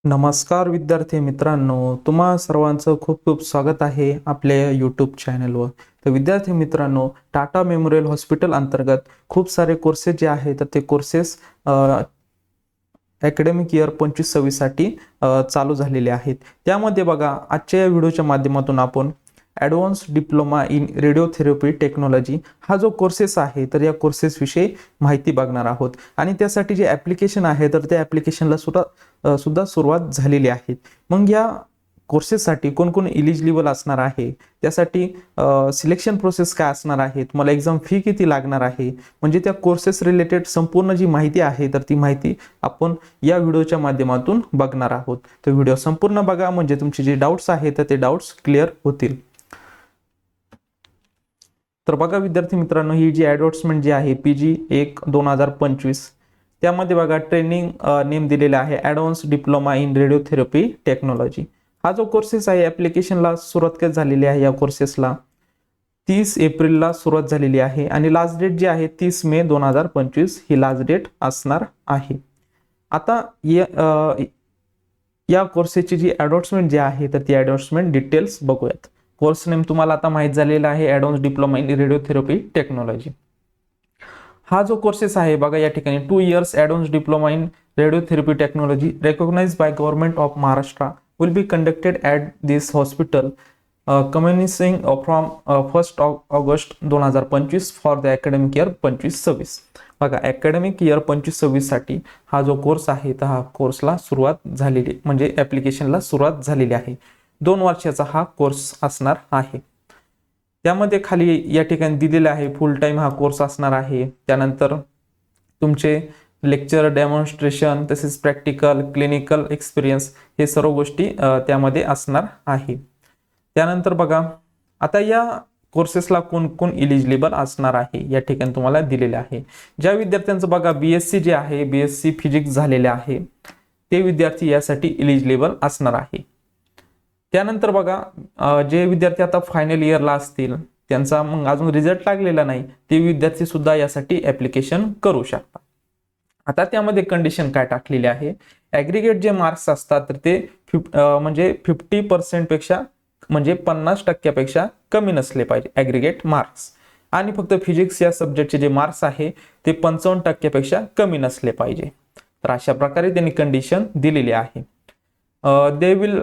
नमस्कार विद्यार्थी मित्रांनो, तुम्हा सर्वांचं खूप खूप स्वागत आहे आपल्या यूट्यूब चॅनलवर. तर विद्यार्थी मित्रांनो, टाटा मेमोरियल हॉस्पिटल अंतर्गत खूप सारे कोर्सेस जे आहेत तर ते कोर्सेस अकॅडमिक इयर 25-26 साठी चालू झालेले आहेत. त्यामध्ये बघा, आजच्या या व्हिडिओच्या माध्यमातून आपण advance diploma in radiotherapy technology हा जो कोर्सेस आहे तर या कोर्सेस विषयी माहिती बघणार आहोत. आणि त्यासाठी जे ॲप्लिकेशन आहे तर त्या ॲप्लिकेशनला सुद्धा सुरुवात झालेली आहे. मग या कोर्सेससाठी कोण कोण इलिजिबल असणार आहे, त्यासाठी सिलेक्शन प्रोसेस काय असणार आहे, तुम्हाला एक्झाम फी किती लागणार आहे, म्हणजे त्या कोर्सेस रिलेटेड संपूर्ण जी माहिती आहे तर ती माहिती आपण या व्हिडिओच्या माध्यमातून बघणार आहोत. तर व्हिडिओ संपूर्ण बघा, म्हणजे तुमचे जे डाऊट्स आहेत तर ते डाऊट्स क्लिअर होतील. तर बघा विद्यार्थी मित्रांनो, ही जी ॲडव्हर्टाइजमेंट जी आहे PG1 2025 त्यामध्ये बघा ट्रेनिंग नेम दिलेला आहे advance diploma in radiotherapy technology. हा जो कोर्सेस आहे ॲप्लिकेशनला सुरुवात कधी झालेली आहे, या कोर्सेसला 30 एप्रिलला सुरुवात झालेली आहे आणि लास्ट डेट जी आहे 30 मे 2025 ही लास्ट डेट असणार आहे. आता या कोर्सेसची जी ॲडव्हर्टाइजमेंट जी आहे तर ती ॲडव्हर्टाइजमेंट डिटेल्स बघूयात. कोर्स नेम तुम्हाला आता माहित झालेला आहे advance diploma in radiotherapy technology. हा जो कोर्सेस आहे बघा, या ठिकाणी 2 years advance diploma in radiotherapy technology recognized by government of Maharashtra will be conducted at this hospital commencing from 1st August 2025 for the academic year 25-26. बघा, academic year 25-26 साठी हा जो कोर्स आहे तर हा कोर्सला सुरुवात झालेली, म्हणजे ॲप्लिकेशनला सुरुवात झालेली आहे. 2 वर्षाचा हा कोर्स असणार आहे. त्यामध्ये खाली या ठिकाणी दिलेला आहे फुल टाइम हा कोर्स असणार आहे. त्यानंतर तुमचे लेक्चर, डेमॉन्स्ट्रेशन, तसेच प्रॅक्टिकल, क्लिनिकल एक्सपिरियन्स हे सर्व गोष्टी त्यामध्ये असणार आहे. त्यानंतर बघा, आता या कोर्सेसला कोण कोण इलिजिबल असणार आहे या ठिकाणी तुम्हाला दिलेले आहे. ज्या विद्यार्थ्यांचं बघा BSc जे आहे, BSc फिजिक्स झालेले आहे ते विद्यार्थी यासाठी इलिजिबल असणार आहे. त्यानंतर बघा, जे विद्यार्थी आता फायनल इयरला असतील, त्यांचा मग अजून रिझल्ट लागलेला नाही, ते विद्यार्थी सुद्धा यासाठी ॲप्लिकेशन करू शकतात. आता त्यामध्ये कंडिशन काय टाकलेली आहे, ॲग्रिगेट जे मार्क्स असतात तर ते म्हणजे 50% पेक्षा, म्हणजे 50% कमी नसले पाहिजे ॲग्रिगेट मार्क्स. आणि फक्त फिजिक्स या सब्जेक्टचे जे मार्क्स आहे ते 55% कमी नसले पाहिजे. तर अशा प्रकारे त्यांनी कंडिशन दिलेली आहे. दे विल,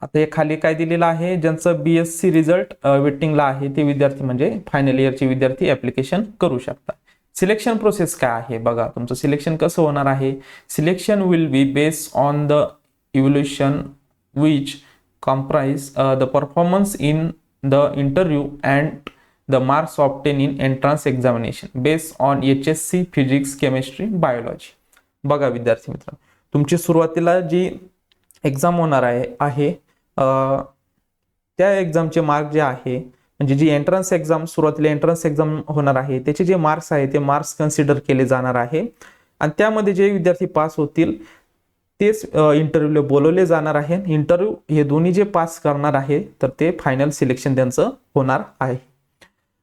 आता हे खाली काय दिलेलं आहे, ज्यांचं BSc रिझल्ट वेटिंगला आहे ते विद्यार्थी, म्हणजे फायनल इयरचे विद्यार्थी ॲप्लिकेशन करू शकतात. सिलेक्शन प्रोसेस काय आहे बघा, तुमचं सिलेक्शन कसं होणार आहे. Selection will be based on the evaluation which comprise the performance in the interview and the marks obtained in entrance examination based on HSC physics, chemistry, biology. बघा विद्यार्थी मित्र, तुमची सुरुवातीला जी एक्झाम होणार आहे त्या एक्झामचे मार्क जे आहे, म्हणजे जी एंट्रन्स एक्झाम, सुरुवातीला एंट्रन्स एक्झाम होणार आहे त्याचे जे मार्क्स आहे ते मार्क्स कन्सिडर केले जाणार आहे. आणि त्यामध्ये जे विद्यार्थी पास होतील तेच इंटरव्ह्यूला बोलवले जाणार आहे. इंटरव्ह्यू हे दोन्ही जे पास करणार आहे तर ते फायनल सिलेक्शन त्यांचं होणार आहे.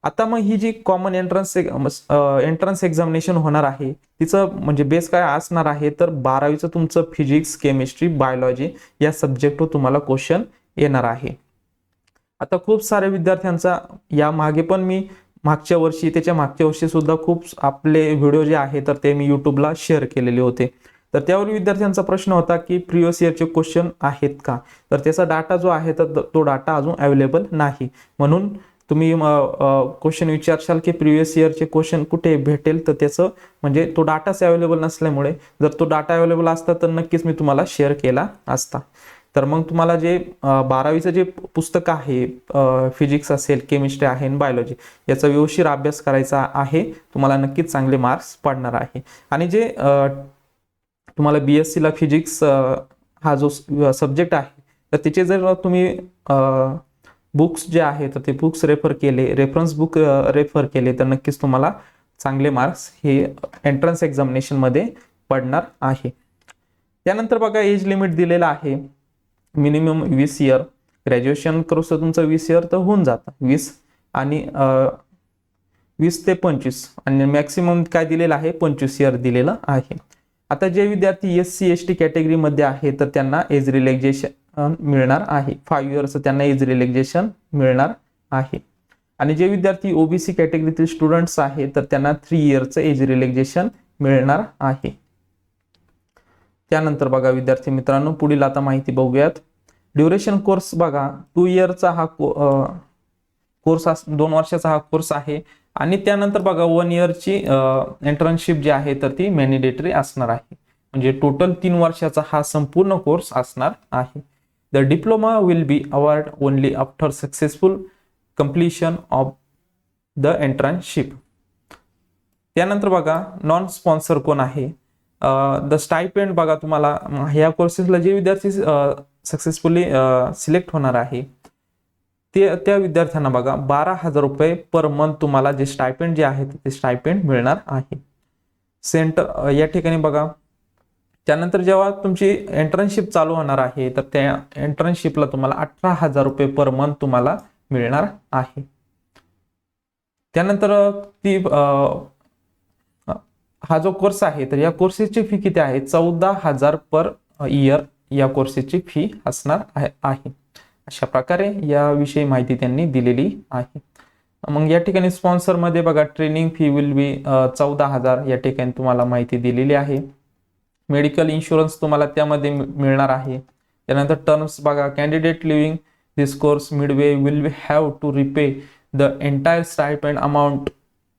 आता मग ही जी कॉमन एंट्रन्स एक्झामिनेशन होणार आहे तिचं म्हणजे बेस काय असणार आहे, तर 12वीचं तुमचं फिजिक्स, केमिस्ट्री, बायोलॉजी या सब्जेक्टवर तुम्हाला क्वेश्चन येणार आहे. आता खूप साऱ्या विद्यार्थ्यांचा या मागे पण मी मागच्या वर्षी, त्याच्या मागच्या वर्षी सुद्धा खूप आपले व्हिडिओ जे आहे तर ते मी यूट्यूबला शेअर केलेले होते. तर त्यावर विद्यार्थ्यांचा प्रश्न होता की प्रिव्हियस इयरचे क्वेश्चन आहेत का, तर त्याचा डाटा जो आहे तर तो डाटा अजून अवेलेबल नाही. म्हणून तुम्ही क्वेश्चन विचारशाल की प्रिव्हियस इयरचे क्वेश्चन कुठे भेटेल, तर त्याचं म्हणजे तो डाटाच अवेलेबल नसल्यामुळे, जर तो डाटा अवेलेबल असता तर नक्कीच मी तुम्हाला शेअर केला असता. तर मग तुम्हाला जे 12वीचं जे पुस्तक आहे, फिजिक्स असेल, केमिस्ट्री आहे आणि बायोलॉजी, याचा व्यवस्थित अभ्यास करायचा आहे. तुम्हाला नक्कीच चांगले मार्क्स पडणार आहे. आणि जे तुम्हाला BScला फिजिक्स हा जो सब्जेक्ट आहे तर त्याचे जर तुम्ही बुक्स जे आहे तर ते बुक्स रेफर केले, रेफरन्स बुक रेफर केले, तर नक्कीच तुम्हाला चांगले मार्क्स हे एंट्रन्स एक्झामिनेशनमध्ये पडणार आहे. त्यानंतर बघा, एज लिमिट दिलेला आहे मिनिमम 20 इयर. ग्रॅज्युएशन करूस तर तुमचं 20 इयर तर होऊन जातं, 20 आणि 20 ते 25, आणि मॅक्सिमम काय दिलेलं आहे 25 इयर दिलेलं आहे. आता जे विद्यार्थी SC ST कॅटेगरीमध्ये आहे तर त्यांना एज रिलॅक्सेशन मिळणार आहे, 5 इयर्स त्यांना एज रिलॅक्सेशन मिळणार आहे. आणि जे विद्यार्थी OBC कॅटेगरीतील स्टुडंट्स आहे तर त्यांना 3 इयरचं एज रिलॅक्सेशन मिळणार आहे. त्यानंतर बघा विद्यार्थी मित्रांनो, पुढील आता माहिती बघूयात. ड्युरेशन कोर्स बघा, 2 इयरचा हा कोर्स 2 वर्षाचा हा कोर्स आहे. आणि त्यानंतर बघा 1 इयरची इंटर्नशिप जी आहे तर ती मॅनिडेटरी असणार आहे. म्हणजे टोटल 3 वर्षाचा हा संपूर्ण कोर्स असणार आहे. The diploma will be award only after successful completion of the internship. त्यानंतर बघा नॉन स्पॉन्सर कोण आहे. द स्टायपेंड बघा, तुम्हाला ह्या कोर्सेसला जे विद्यार्थी सक्सेसफुली सिलेक्ट होणार आहे त्या विद्यार्थ्यांना बघा 12,000 रुपये पर मंथ तुम्हाला जे स्टायपेंड जे आहे ते स्टायपेंड मिळणार आहे. सेंटर या ठिकाणी बघा, त्यानंतर जेव्हा तुमची इंटर्नशिप चालू होणार आहे तर त्या इंटर्नशिपला तुम्हाला 18,000 रुपये पर मंथ तुम्हाला मिळणार आहे. त्यानंतर हा जो कोर्स आहे तर या कोर्सेसची फी किती आहे, 14,000 पर इयर या कोर्सेसची फी असणार आहे. अशा प्रकारे याविषयी माहिती त्यांनी दिलेली आहे. मग या ठिकाणी स्पॉन्सर मध्ये बघा, ट्रेनिंग फी विल बी 14,000 या ठिकाणी तुम्हाला माहिती दिलेली आहे. मेडिकल इन्शुरन्स तुम्हाला त्यामध्ये मिळणार आहे. त्यानंतर टर्म्स बघा, candidate living this course midway will be have to repay the entire stipend amount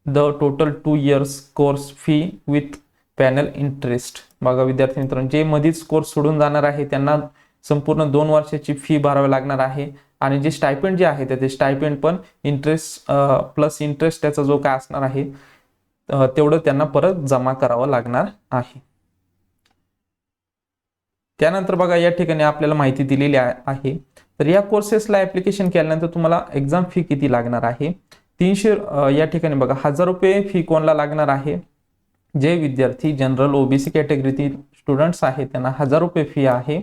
the total 2 years course fee with penal interest. बघा विद्यार्थी मित्रांनो, जे मधीच कोर्स सोडून जाणार आहे त्यांना संपूर्ण 2 वर्षाची फी भरावी लागणार आहे. आणि जे स्टायपेंड जे आहे ते स्टायपेंड पण इंटरेस्ट प्लस इंटरेस्ट त्याचा जो काय असणार आहे तेवढं त्यांना परत जमा करावं लागणार आहे. त्यानंतर बघा या ठिकाणी आपल्याला माहिती दिलेली आहे. तर या कोर्सेसला ऍप्लिकेशन केल्यानंतर तुम्हाला एक्झाम फी किती लागणार आहे, 300 या ठिकाणी बघा 1,000 रुपये फी कोणाला लागणार आहे, जे विद्यार्थी जनरल OBC कॅटेगरीतील स्टुडंट्स आहेत त्यांना 1,000 रुपये फी आहे.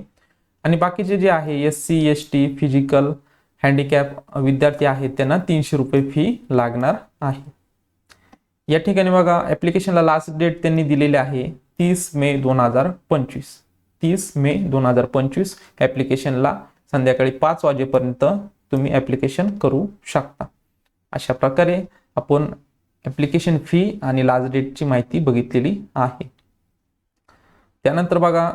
आणि बाकीचे जे आहे SC ST फिजिकल हँडिकॅप विद्यार्थी आहेत त्यांना 300 रुपये फी लागणार आहे. या ठिकाणी बघा ऍप्लिकेशनला लास्ट डेट त्यांनी दिलेली आहे 30 मे 2025. 30 मे 2025 ऍप्लिकेशनला संध्याकाळी 5 वाजेपर्यंत तुम्ही ऍप्लिकेशन करू शकता. अशा प्रकारे आपण ऍप्लिकेशन फी आणि लास्ट डेटची माहिती बघितलेली आहे. त्यानंतर बघा,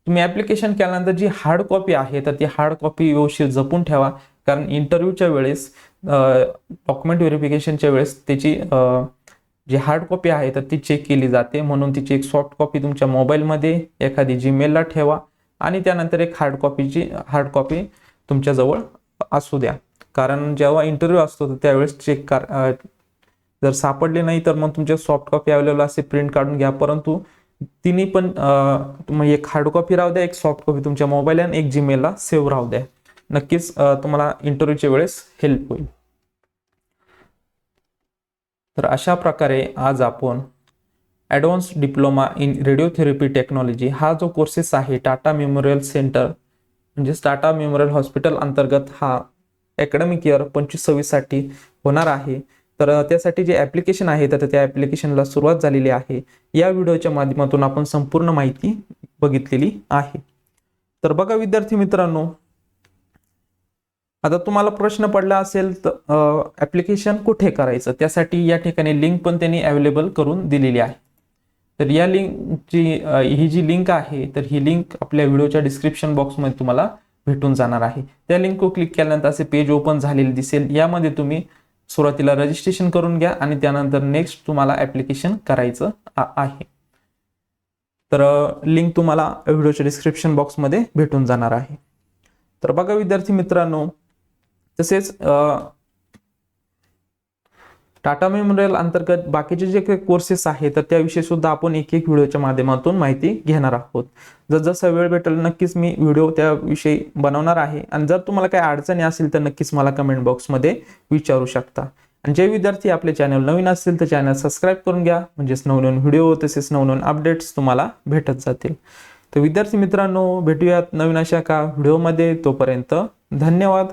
तुम्ही ऍप्लिकेशन केल्यानंतर जी हार्ड कॉपी आहे तर ती हार्ड कॉपी व्यवस्थित जपून ठेवा. कारण इंटरव्ह्यूच्या वेळेस डॉक्युमेंट व्हेरिफिकेशनच्या वेळेस त्याची जी हार्ड कॉपी आहे तर ती चेक केली जाते. म्हणून तिची एक सॉफ्ट कॉपी तुमच्या मोबाईलमध्ये एखादी जीमेलला ठेवा आणि त्यानंतर एक हार्ड कॉपी तुमच्याजवळ असू द्या. कारण जेव्हा इंटरव्ह्यू असतो तर त्यावेळेस चेक जर सापडले नाही तर मग तुमच्या सॉफ्ट कॉपी अवेलेबल असे प्रिंट काढून घ्या. परंतु तिन्ही पण एक हार्ड कॉपी राहू द्या, एक सॉफ्ट कॉपी तुमच्या मोबाईल आणि एक जीमेलला सेव्ह राहू द्या. नक्कीच तुम्हाला इंटरव्ह्यूच्या वेळेस हेल्प होईल. तर अशा प्रकारे आज आपण advance diploma in radiotherapy technology हा जो कोर्सेस आहे टाटा मेमोरियल सेंटर म्हणजेच टाटा मेमोरियल हॉस्पिटल अंतर्गत हा अकॅडमिक इयर 25-26 साठी होणार आहे. तर त्यासाठी जे ऍप्लिकेशन आहे तर त्या ऍप्लिकेशनला सुरुवात झालेली आहे. या व्हिडिओच्या माध्यमातून आपण संपूर्ण माहिती बघितलेली आहे. तर बघा विद्यार्थी मित्रांनो, आता तुम्हाला प्रश्न पडला असेल तर ऍप्लिकेशन कुठे करायचं, त्यासाठी या ठिकाणी लिंक पण त्यांनी अवेलेबल करून दिलेली आहे. तर या लिंकची ही जी लिंक आहे तर ही लिंक आपल्या व्हिडिओच्या डिस्क्रिप्शन बॉक्समध्ये तुम्हाला भेटून जाणार आहे. त्या लिंकवर क्लिक केल्यानंतर असे पेज ओपन झालेले दिसेल. यामध्ये तुम्ही सुरुवातीला रजिस्ट्रेशन करून घ्या आणि त्यानंतर नेक्स्ट तुम्हाला ऍप्लिकेशन करायचं आहे. तर लिंक तुम्हाला व्हिडिओच्या डिस्क्रिप्शन बॉक्समध्ये भेटून जाणार आहे. तर बघा विद्यार्थी मित्रांनो, तसेच टाटा मेमोरियल अंतर्गत बाकीचे जे काही कोर्सेस आहेत तर त्याविषयी सुद्धा आपण एक व्हिडिओच्या माध्यमातून माहिती घेणार आहोत. जसा वेळ भेटेल नक्कीच मी व्हिडिओ त्याविषयी बनवणार आहे. आणि जर तुम्हाला काही अडचणी असेल तर नक्कीच मला कमेंट बॉक्समध्ये विचारू शकता. आणि जे विद्यार्थी आपले चॅनल नवीन असतील तर चॅनल सबस्क्राईब करून घ्या, म्हणजेच नवनवीन व्हिडिओ तसेच नवनवीन अपडेट्स तुम्हाला भेटत जातील. तर विद्यार्थी मित्रांनो, भेटूयात नवीन अशा का व्हिडिओमध्ये. तोपर्यंत धन्यवाद.